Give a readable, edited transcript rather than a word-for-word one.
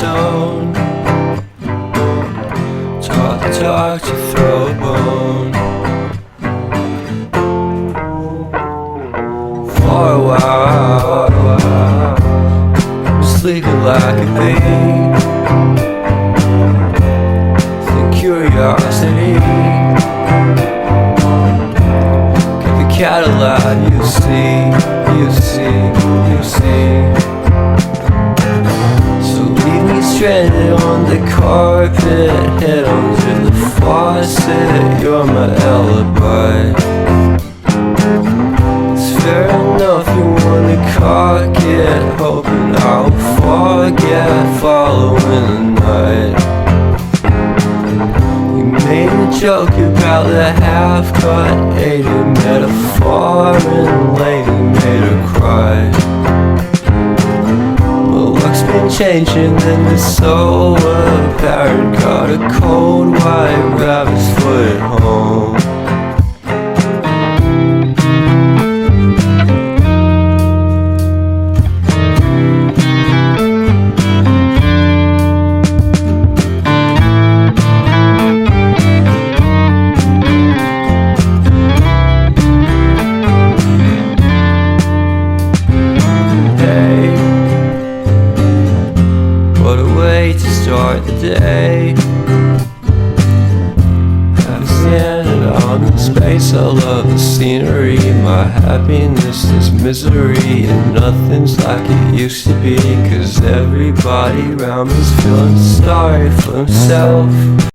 stone. Talk to throw a bone. For a while, I'm sleeping like a bee. The curiosity, give the cat a lie. You see. So leave me stranded on the carpet, head onto the faucet. You're my alibi. It's fair enough you wanna cock it, hoping I'll forget following the night. You made a joke about the half-cut, ate a metaphor and lady made her cry. Well, luck's been changing and it's so apparent. Got a cold white rabbit's foot at home. What a way to start the day. Haven't standing on in space. I love the scenery. My happiness is misery, and nothing's like it used to be. 'Cause everybody around me's feeling sorry for himself.